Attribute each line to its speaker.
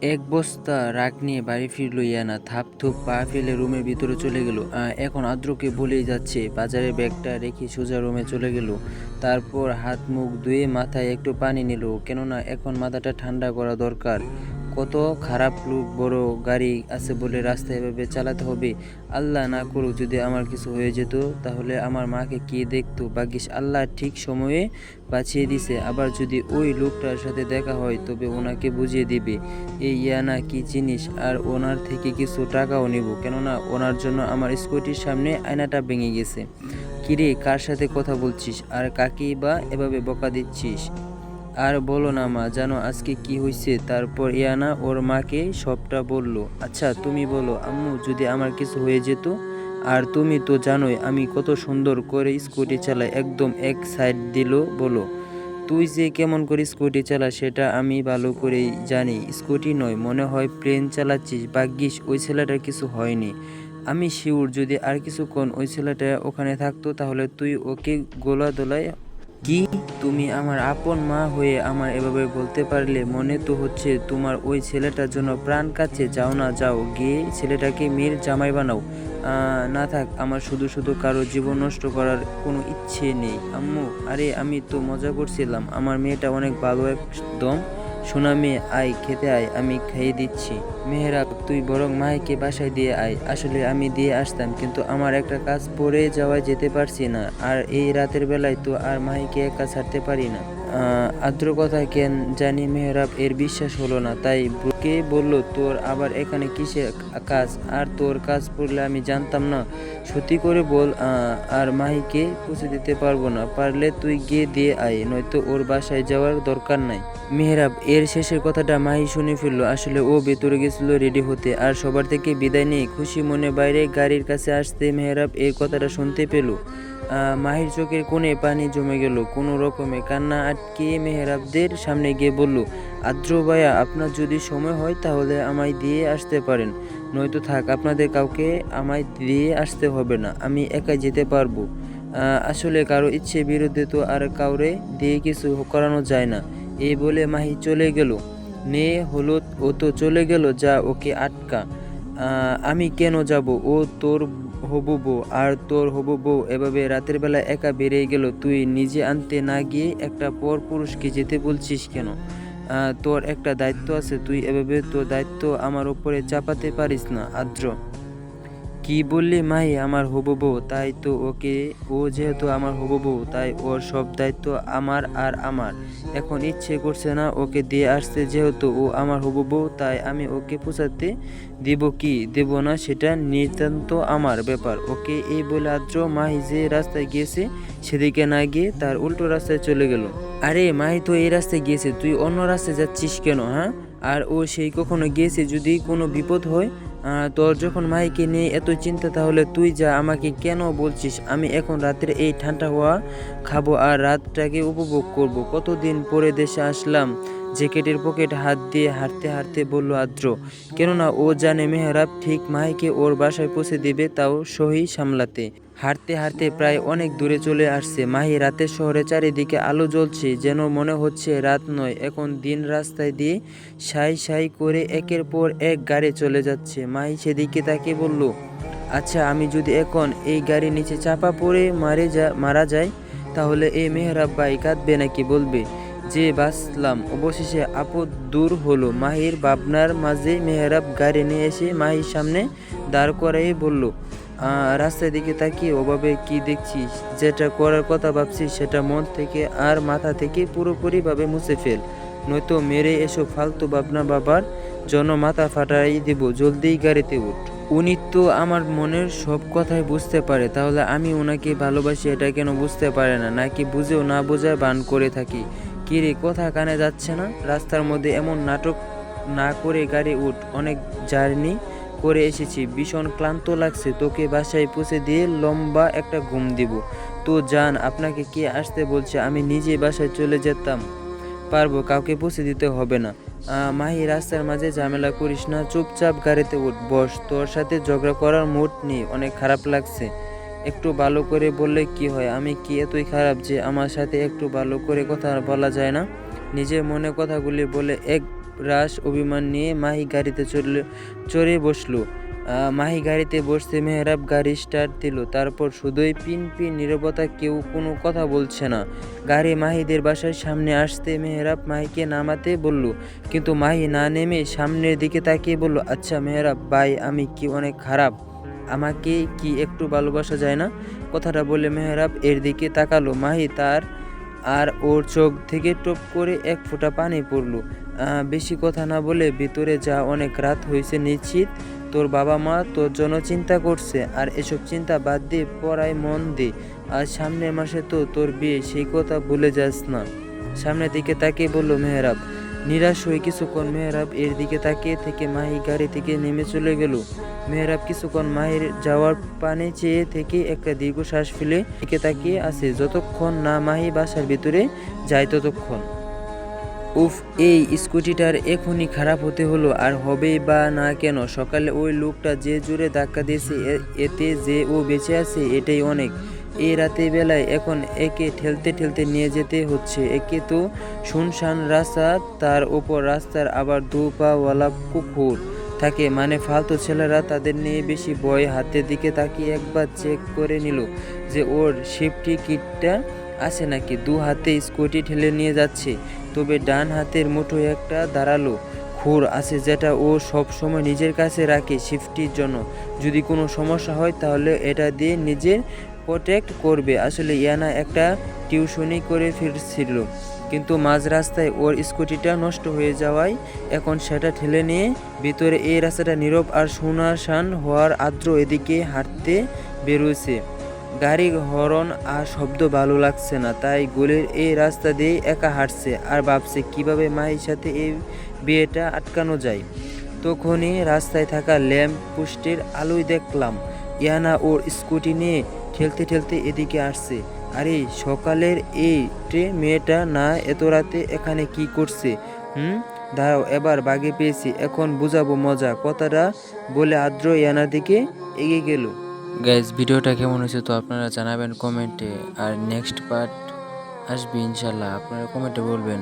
Speaker 1: এক বস্তা রাগ নিয়ে বাড়ি ফিরল ইয়ানা। থাপ থুপ পা ফেলে রুমের ভিতরে চলে গেল। এখন আদ্রকে বলেই যাচ্ছে। বাজারে ব্যাগটা রেখে সোজা রুমে চলে গেল। তারপর হাত মুখ ধুয়ে মাথায় একটু পানি নিল, কেননা এখন মাথাটা ঠান্ডা করা দরকার। কত খারাপ লোক, বড় গাড়ি আছে বলে রাস্তায় এভাবে চালাতে হবে। আল্লাহ না করুক যদি আমার কিছু হয়ে যেত, তাহলে আমার মাকে কে দেখতো। ভাগ্যিস আল্লাহ ঠিক সময়ে বাঁচিয়ে দিছে। আবার যদি ওই লোকটার সাথে দেখা হয় তবে ওনাকে বুঝিয়ে দিবে এই ইয়ানা কি জিনিস, আর ওনার থেকে কিছু টাকাও নিব, কেননা ওনার জন্য আমার স্কুটির সামনে আয়নাটা ভেঙে গেছে। কিরে, কার সাথে কথা বলছিস আর কাকেই বা এভাবে বকা দিচ্ছিস? আর বলো না মা, জানো আজকে কি হয়েছে? তারপর ইয়ানা ওর মাকে সবটা বলল। আচ্ছা তুমি বলো আম্মু, যদি আমার কিছু হয়ে যেত? আর তুমি তো জানোই আমি কত সুন্দর করে স্কুটি চালাই, একদম এক সাইড দিল বলো। তুই যে কেমন করে স্কুটি চালাস সেটা আমি ভালো করেই জানি। স্কুটি নয়, মনে হয় প্লেন চালাচ্ছিস। ভাগ্যিস ওই ছেলেটার কিছু হয়নি। আমি শিওর যদি আর কিছুক্ষণ ওই ছেলেটা ওখানে থাকতো তাহলে তুই ওকে গোলা দোলায়। কি, তুমি আমার আপন মা হয়ে আমার এভাবে বলতে পারলে? মনে তো হচ্ছে তোমার ওই ছেলেটার জন্য প্রাণ কাছে। যাও না, যাও গিয়ে ছেলেটাকে মেয়ের জামাই বানাও। না থাক, আমার শুধু শুধু কারো জীবন নষ্ট করার কোনো ইচ্ছে নেই আম্মু। আরে আমি তো মজা করছিলাম, আমার মেয়েটা অনেক ভালো একদম সোনা মেয়ে। আয় খেতে আয়, আমি খাইয়ে দিচ্ছি। মেহেরাব, তুই বরং মাহিকে বাসায় দিয়ে আয়। আসলে আমি দিয়ে আসতাম, কিন্তু আমার একটা কাজ পড়ে যাওয়ায় যেতে পারছি না। আর এই রাতের বেলায় তো আর মাহিকে একা ছাড়তে পারি না। আদ্র কথা কেন জানি মেহরাব এর বিশ্বাস হলো না, তাই ব্রুকে বলল, তোর আবার এখানে কিসের কাজ? আর তোর কাজ পড়লে আমি জানতাম না? সত্যি করে বল। আর মাহিকে পৌঁছে দিতে পারবো না। পারলে তুই গিয়ে দিয়ে আয়, নয়তো ওর বাসায় যাওয়ার দরকার নাই। মেহরাব এর শেষের কথাটা মাহি শুনে ফেলল। আসলে ও ভেতরে গেছিল রেডি হতে, আর সবার থেকে বিদায় নিয়ে খুশি মনে বাইরে গাড়ির কাছে আসতে মেহরাব এর কথাটা শুনতে পেল। মাহির চোখের কোণে পানি জমে গেল। কোনো রকমে কান্না আটকে মেহরাবদের সামনে গিয়ে বলল, আদ্র ভাইয়া, আপনার যদি সময় হয় তাহলে আমায় দিয়ে আসতে পারেন, নয়তো থাক, আপনাদের কাউকে আমায় দিয়ে আসতে হবে না, আমি একাই যেতে পারবো। আসলে কারো ইচ্ছে বিরুদ্ধে তো আর কাউরে দিয়ে কিছু করানো যায় না। এই বলে মাহি চলে গেল। নে হলো, ও তো চলে গেল, যা ওকে আটকা। আমি কেন যাব? ও তোর হবু বউ, আর তোর হবু বউ এভাবে রাতের বেলা একা বেরিয়ে গেল। তুই নিজে আনতে না গিয়ে একটা পর পুরুষকে যেতে বলছিস কেন? তোর একটা দায়িত্ব আছে, তুই এভাবে তোর দায়িত্ব আমার উপরে চাপাতে পারিস না আদ্র। কি বললি মাহি? আমার হবু বউ? তাই তো ওকে, ও যেহেতু আমার হবু বউ তাই ওর সব দায়িত্ব আমার আর আমার। এখন ইচ্ছে করছে না ওকে দিয়ে আসতে, যেহেতু ও আমার হবু বউ তাই আমি ওকে পৌঁছাতে দিব কি দেব না সেটা নিতান্ত আমার ব্যাপার। ওকে এই বলে আদ্র মাহি যে রাস্তায় গিয়েছে সেদিকে না গিয়ে তার উল্টো রাস্তায় চলে গেল। আরে মাহি তো এই রাস্তায় গিয়েছে, তুই অন্য রাস্তায় যাচ্ছিস কেন? হ্যাঁ, আর ও সেই কখনো গিয়েছে? যদি কোনো বিপদ হয়, তোর যখন মাইকে নিয়ে এত চিন্তা, তাহলে তুই যা, আমাকে কেন বলছিস? আমি এখন রাতের এই ঠান্ডা হওয়া খাবো আর রাতটাকে উপভোগ করব। কতদিন পরে দেশে আসলাম। জ্যাকেটের পকেট হাত দিয়ে হাঁটতে হাঁটতে বলল আদ্র, কেননা ও জানে মেহরাব ঠিক মাহিকে ওর বাসায় পৌঁছে দেবে, তাও সহি সামলাতে। হাঁটতে হাঁটতে প্রায় অনেক দূরে চলে আসছে মাহি। রাতের শহরে চারিদিকে আলো জ্বলছে, যেন মনে হচ্ছে রাত নয়, এখন দিন। রাস্তায় দিয়ে সাই সাই করে একের পর এক গাড়ি চলে যাচ্ছে। মাহি সেদিকে তাকে বলল, আচ্ছা আমি যদি এখন এই গাড়ির নিচে চাপা পড়ে মারা যায়, তাহলে এই মেহরাব ভাই কাঁদবে নাকি? বলবে যে বাঁচলাম। অবশেষে আপদ দূর হলো। মাহির ভাবনার মাঝে মেহরাব গাড়ি নিয়ে এসে মাহির সামনে দাঁড় করাই বলল, রাস্তার দিকে তাকিয়ে ওভাবে কি দেখছিস? যেটা করার কথা ভাবছিস সেটা মন থেকে আর মাথা থেকে পুরোপুরিভাবে মুছে ফেল, নয়তো মেরে এসব ফালতু ভাবনা বাবার জন্য মাথা ফাটাই দেব। জলদি গাড়িতে উঠ। উনি তো আমার মনের সব কথাই বুঝতে পারে, তাহলে আমি ওনাকে ভালোবাসি এটা কেন বুঝতে পারে না? নাকি বুঝেও না বোঝার ভান করে থাকি? কিরে, কথা কানে যাচ্ছে না? রাস্তার মধ্যে এমন নাটক না করে গাড়ি উঠ। অনেক জার্নি করে এসেছি, ভীষণ ক্লান্ত লাগছে। তোকে বাসায় পৌঁছে দিয়ে লম্বা একটা ঘুম দিব। তো যান, আপনাকে কে আসতে বলছে? আমি নিজেই বাসায় চলে যেতাম পারবো, কাউকে পৌঁছে দিতে হবে না। মাহি, রাস্তার মাঝে ঝামেলা করিস না, চুপচাপ গাড়িতে উঠ, বস। তোর সাথে ঝগড়া করার মুড নেই, অনেক খারাপ লাগছে। একটু ভালো করে বললে কি হয়? আমি কি এতই খারাপ যে আমার সাথে একটু ভালো করে কথা বলা যায় না? নিজের মনে কথাগুলি বলে এক রাস অভিমান নিয়ে মাহি গাড়িতে চড়ে বসলো। মাহি গাড়িতে বসতে মেহরাব গাড়ি স্টার্ট দিল। তারপর শুধুই পিন নীরবতা, কেউ কোনো কথা বলছে না। গাড়ি মাহিদের বাসার সামনে আসতে মেহরাব মাহিকে নামাতে বলল, কিন্তু মাহি না নেমে সামনের দিকে তাকিয়ে বলল, আচ্ছা মেহরাব ভাই, আমি কি অনেক খারাপ? আমাকে কি একটু ভালোবাসা যায় না? কথাটা বলে মেহরাব এর দিকে তাকালো। মাহি আর ওর চোখ থেকে টপ করে এক ফোঁটা পানি পড়লো। বেশি কথা না বলে ভিতরে যা, অনেক রাত হয়েছে নিশ্চিত। তোর বাবা মা তোর জন্য চিন্তা করছে, আর এসব চিন্তা বাদ দিয়ে পড়ায় মন দে। আর সামনের মাসে তো তোর বিয়ে, সেই কথা ভুলে যাস না। সামনের দিকে তাকিয়ে বলল মেহরাব। নিরাশ হয়ে কিছুক্ষণ মেহরাব এর দিকে তাকিয়ে থেকে মাহি গাড়ি থেকে নেমে চলে গেল। মেহরাব কিছুক্ষণ মাহির যাওয়ার পানে চেয়ে থেকে একটা দীর্ঘশ্বাস ফেলে দিকে তাকিয়ে আছে, যতক্ষণ না মাহি বাসার ভিতরে যায় ততক্ষণ। উফ, এই স্কুটিটার এখনই খারাপ হতে হলো, আর হবেই বা না কেন? সকালে ওই লোকটা যে জোরে ধাক্কা দিয়েছে, এতে যে ও বেঁচে আছে এটাই অনেক। এই রাতের বেলায় এখন একে ঠেলতে নিয়ে যেতে হচ্ছে। একে তো শুনশান রাস্তা, তার ওপর রাস্তার আবার দু পাওয়ালা কুকুর থাকে, মানে ফালতু ছেলেরা, তাদের নিয়ে বেশি ভয়। হাতের দিকে তাকিয়ে একবার চেক করে নিল যে ওর সেফটি কিটটা আছে নাকি। দু হাতে স্কুটি ঠেলে নিয়ে যাচ্ছে, তবে ডান হাতের মুঠোয় একটা ধারালো খুর আছে, যেটা ও সব সময় নিজের কাছে রাখে সেফটির জন্য। যদি কোনো সমস্যা হয় তাহলে এটা দিয়ে নিজের প্রোটেক্ট করবে। আসলে ইয়ানা একটা টিউশনি করে ফিরছিল, কিন্তু মাঝ রাস্তায় ওর স্কুটিটা নষ্ট হয়ে যাওয়ায় এখন সেটা ঠেলে নিয়ে ভিতরে এই রাস্তাটা নীরব আর শুনশান হওয়ার আদ্র এদিকে হাঁটতে বেরোছে। গাড়ি হরন আর শব্দ ভালো লাগছে না, তাই গলির এই রাস্তা দিয়ে একা হাঁটছে আর ভাবছে কিভাবে মায়ের সাথে এই বিয়েটা আটকানো যায়। তখনই রাস্তায় থাকা ল্যাম্প পোস্টের আলোয় দেখলাম ইয়ানা ওর স্কুটি নিয়ে ঠেলতে এদিকে আসছে। আরে সকালের এই মেয়েটা না এত রাতে এখানে কি করছে? দাঁড়াও, এবার বাগে পেয়েছি, এখন বুঝাবো মজা। কথাটা বলে আদ্র ইয়ানার দিকে এগিয়ে গেল। গাইজ, ভিডিওটা কেমন হয়েছে তো আপনারা জানাবেন কমেন্টে, আর নেক্সট পার্ট আসবে ইনশাল্লাহ, আপনারা কমেন্টে বলবেন।